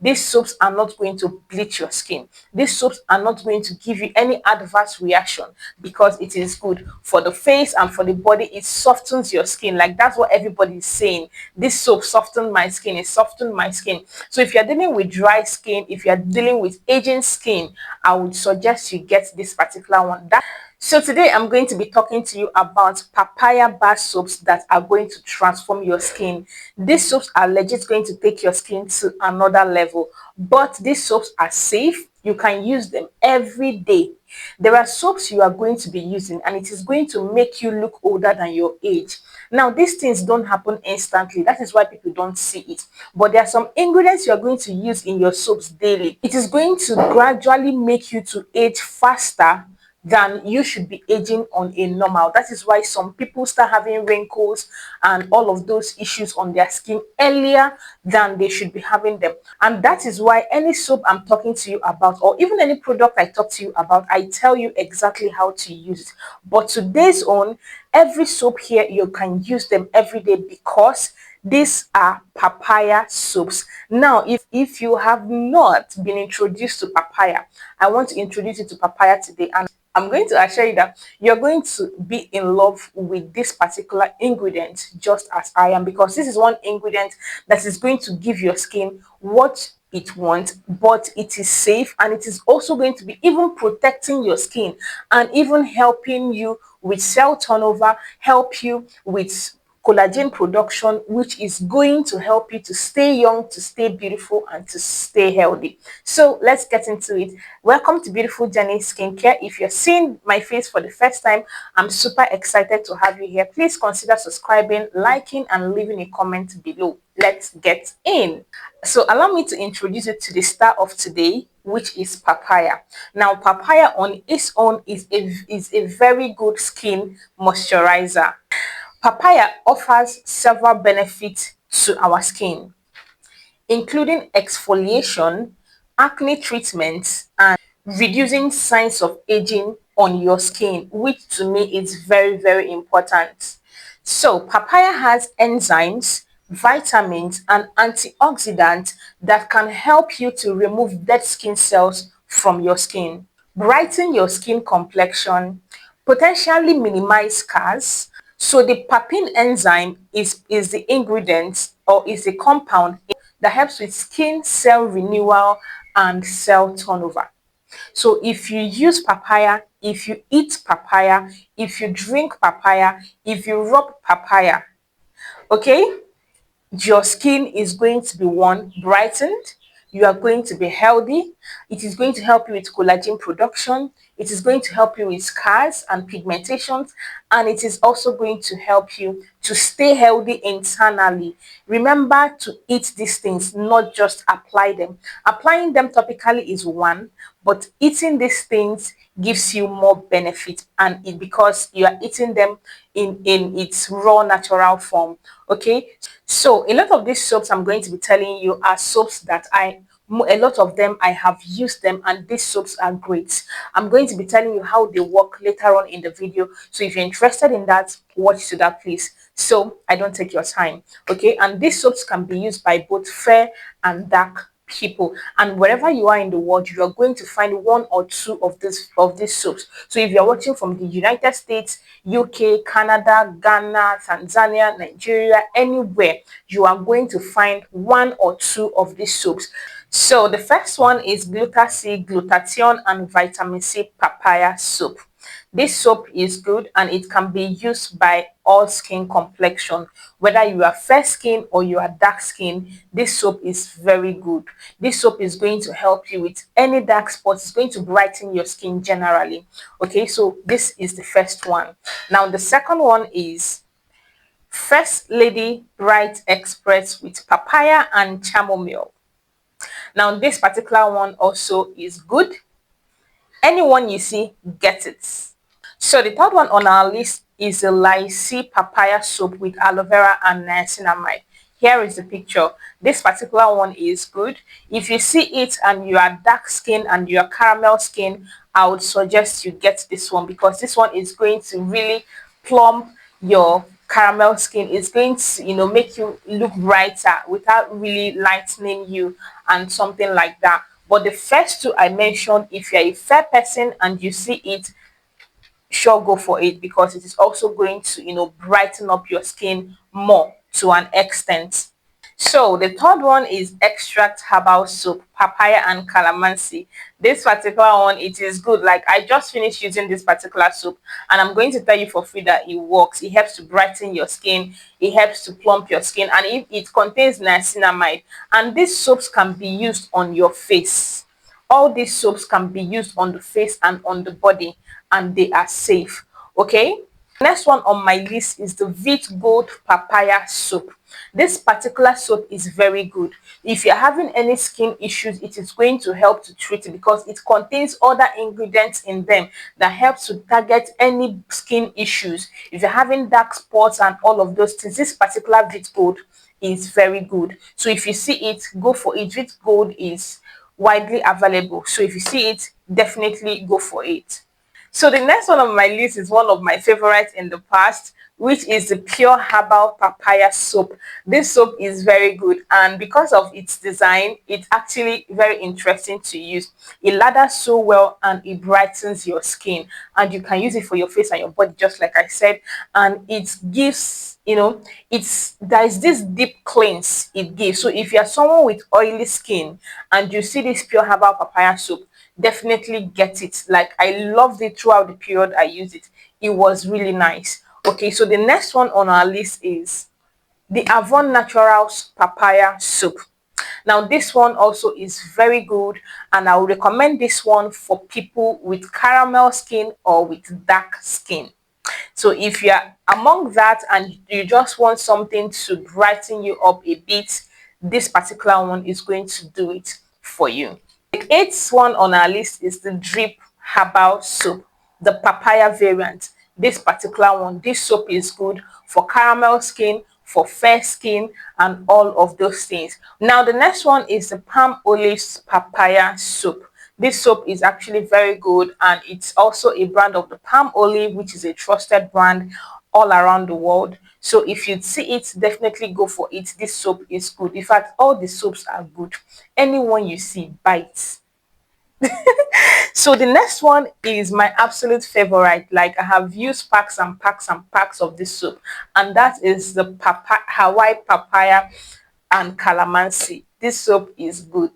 These soaps are not going to bleach your skin. These soaps are not going to give you any adverse reaction because it is good for the face and for the body. It softens your skin. Like that's what everybody is saying. This soap softened my skin. It softened my skin. So if you're dealing with dry skin, if you're dealing with aging skin, I would suggest you get this particular one. So today I'm going to be talking to you about papaya bar soaps that are going to transform your skin. These soaps are legit going to take your skin to another level, but these soaps are safe. You can use them every day. There are soaps you are going to be using and it is going to make you look older than your age. Now, these things don't happen instantly. That is why people don't see it. But there are some ingredients you are going to use in your soaps daily. It is going to gradually make you to age faster than you should be aging on a normal. That is why some people start having wrinkles and all of those issues on their skin earlier than they should be having them. And that is why any soap I'm talking to you about, or even any product I talk to you about, I tell you exactly how to use it. But today's on, every soap here, you can use them every day because these are papaya soaps. Now, if you have not been introduced to papaya, I want to introduce you to papaya today, and I'm going to assure you that you're going to be in love with this particular ingredient just as I am, because this is one ingredient that is going to give your skin what it wants, but it is safe, and it is also going to be even protecting your skin and even helping you with cell turnover, help you with collagen production, which is going to help you to stay young, to stay beautiful, and to stay healthy. So let's get into it. Welcome to Beautiful Journey Skincare. If you're seeing my face for the first time, I'm super excited to have you here. Please consider subscribing, liking, and leaving a comment below. Let's get in. So allow me to introduce you to the star of today, which is papaya. Now, papaya on its own is a very good skin moisturizer. Papaya offers several benefits to our skin, including exfoliation, acne treatments, and reducing signs of aging on your skin, which to me is very, very important. So, papaya has enzymes, vitamins, and antioxidants that can help you to remove dead skin cells from your skin, brighten your skin complexion, potentially minimize scars. So the papain enzyme is the ingredient, or is the compound that helps with skin cell renewal and cell turnover. So if you use papaya, if you eat papaya, if you drink papaya, if you rub papaya, okay, your skin is going to be one, brightened. You are going to be healthy. It is going to help you with collagen production. It is going to help you with scars and pigmentations, and it is also going to help you to stay healthy internally. Remember to eat these things, not just apply them. Applying them topically is one, but eating these things gives you more benefit, and because you are eating them in its raw natural form. Okay, so a lot of these soaps I'm going to be telling you are soaps that a lot of them I have used them, and these soaps are great. I'm going to be telling you how they work later on in the video, so if you're interested in that, watch to that please, so I don't take your time. Okay, and these soaps can be used by both fair and dark people, and wherever you are in the world, you are going to find one or two of these soaps. So if you're watching from the United States, UK, Canada, Ghana, Tanzania, Nigeria, anywhere, you are going to find one or two of these soaps. So the first one is glutathione and vitamin C papaya soap. This soap is good and it can be used by all skin complexion. Whether you are fair skin or you are dark skin, this soap is very good. This soap is going to help you with any dark spots. It's going to brighten your skin generally. Okay, so this is the first one. Now the second one is First Lady Bright Express with papaya and chamomile. Now this particular one also is good. Anyone you see, get it. So the third one on our list is the Laisae papaya soap with aloe vera and niacinamide. Here is the picture. This particular one is good. If you see it and you are dark skin and you are caramel skin, I would suggest you get this one, because this one is going to really plump your caramel skin is going to, make you look brighter without really lightening you and something like that. But the first two I mentioned, if you're a fair person and you see it, sure, go for it, because it is also going to, brighten up your skin more to an extent. So the third one is extract herbal soap, papaya and calamansi. This particular one, it is good. Like, I just finished using this particular soap, and I'm going to tell you for free that it works. It helps to brighten your skin, it helps to plump your skin, and it contains niacinamide. And these soaps can be used on your face. All these soaps can be used on the face and on the body, and they are safe. Okay. Next one on my list is the Vit Gold Papaya soap. This particular soap is very good. If you're having any skin issues, it is going to help to treat it, because it contains other ingredients in them that helps to target any skin issues. If you're having dark spots and all of those things, this particular Vit Gold is very good. So if you see it, go for it. Vit Gold is widely available. So if you see it, definitely go for it. So the next one on my list is one of my favorites in the past, which is the Pure Herbal Papaya soap. This soap is very good, and because of its design, it's actually very interesting to use. It lathers so well and it brightens your skin, and you can use it for your face and your body, just like I said. And it gives, there's this deep cleanse it gives. So if you're someone with oily skin and you see this Pure Herbal Papaya soap, definitely get it. Like, I loved it throughout the period I used it. It was really nice. Okay, so the next one on our list is the Avon Naturals Papaya soap. Now this one also is very good, and I would recommend this one for people with caramel skin or with dark skin. So if you're among that and you just want something to brighten you up a bit, this particular one is going to do it for you. The eighth one on our list is the Drip Herbal Soap, the papaya variant. This particular one, this soap is good for caramel skin, for fair skin, and all of those things. Now, the next one is the Palm Olives Papaya Soap. This soap is actually very good, and it's also a brand of the Palm Olive, which is a trusted brand all around the world. So if you see it, definitely go for it. This soap is good. In fact, all the soaps are good. Anyone you see, bites. So the next one is my absolute favorite. Like, I have used packs and packs and packs of this soap, and that is the Hawaii papaya and calamansi. This soap is good.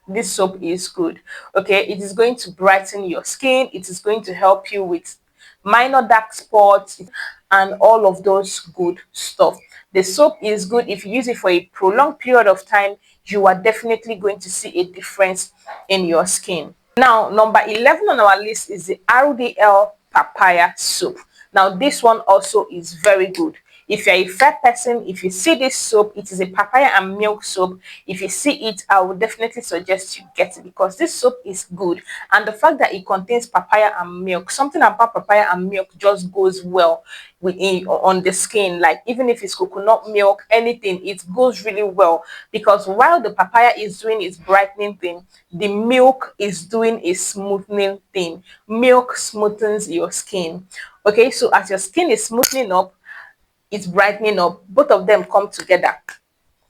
This soap is good. Okay, it is going to brighten your skin. It is going to help you with minor dark spots and all of those good stuff. The soap is good. If you use it for a prolonged period of time, you are definitely going to see a difference in your skin. Now, number 11 on our list is the RDL papaya soap. Now, this one also is very good. If you're a fair person, if you see this soap, it is a papaya and milk soap. If you see it, I would definitely suggest you get it, because this soap is good. And the fact that it contains papaya and milk, something about papaya and milk just goes well with on the skin. Like, even if it's coconut milk, anything, it goes really well, because while the papaya is doing its brightening thing, the milk is doing a smoothing thing. Milk smoothens your skin. Okay, so as your skin is smoothing up, it's brightening up. Both of them come together.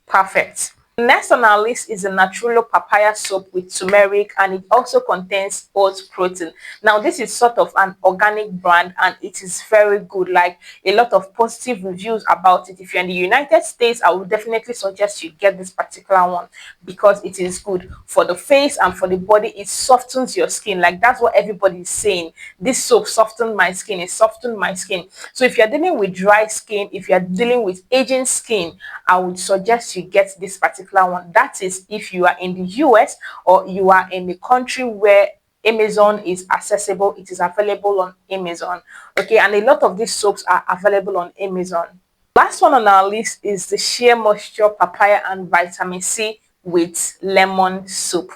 Perfect. Next on our list is the Natural Papaya soap with turmeric, and it also contains oat protein. Now, this is sort of an organic brand, and it is very good. Like, a lot of positive reviews about it. If you're in the United States, I would definitely suggest you get this particular one, because it is good for the face and for the body. It softens your skin. Like, that's what everybody is saying. This soap softened my skin. It softened my skin. So if you're dealing with dry skin, if you're dealing with aging skin, I would suggest you get this particular one. That is if you are in the US or you are in a country where Amazon is accessible. It is available on Amazon. Okay, and a lot of these soaps are available on Amazon. Last one on our list is the Sheer Moisture Papaya and Vitamin C with Lemon soap.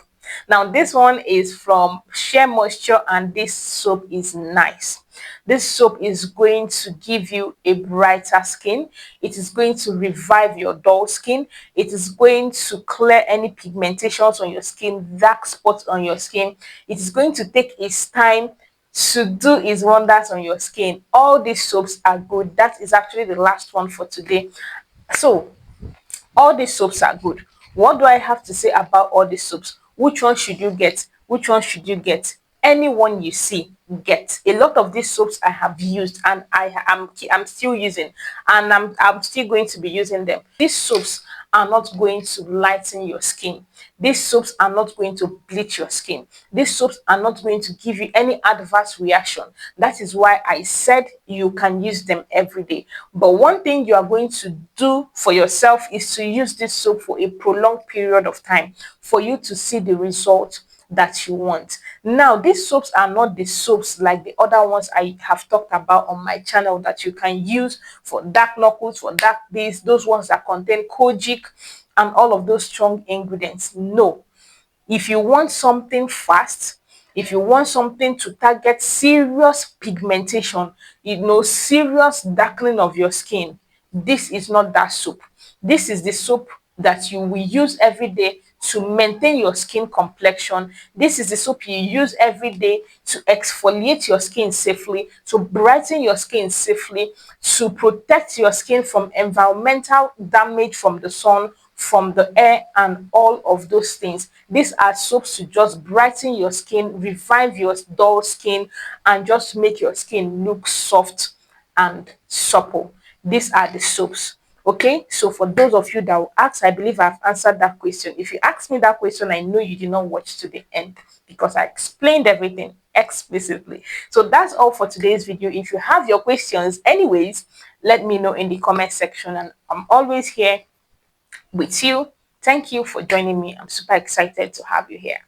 Now, this one is from Sheer Moisture, and this soap is nice. This soap is going to give you a brighter skin. It is going to revive your dull skin. It is going to clear any pigmentations on your skin, dark spots on your skin. It is going to take its time to do is wonders on your skin. All these soaps are good. That is actually the last one for today. So all these soaps are good. What do I have to say about all these soaps? Which one should you get? Which one should you get? Anyone you see, get. A lot of these soaps I have used and I'm still using, and I'm still going to be using them. These soaps are not going to lighten your skin. These soaps are not going to bleach your skin. These soaps are not going to give you any adverse reaction. That is why I said you can use them every day. But one thing you are going to do for yourself is to use this soap for a prolonged period of time for you to see the result that you want. Now, these soaps are not the soaps like the other ones I have talked about on my channel that you can use for dark knuckles, for dark days, those ones that contain kojic and all of those strong ingredients. No. If you want something fast, if you want something to target serious pigmentation, serious darkening of your skin, this is not that soap. This is the soap that you will use every day to maintain your skin complexion. This is the soap you use every day to exfoliate your skin safely, to brighten your skin safely, to protect your skin from environmental damage from the sun, from the air, and all of those things. These are soaps to just brighten your skin, revive your dull skin, and just make your skin look soft and supple. These are the soaps. Okay, so for those of you that will ask, I believe I've answered that question. If you asked me that question, I know you did not watch to the end because I explained everything explicitly. So that's all for today's video. If you have your questions, anyways, let me know in the comment section, and I'm always here with you. Thank you for joining me. I'm super excited to have you here.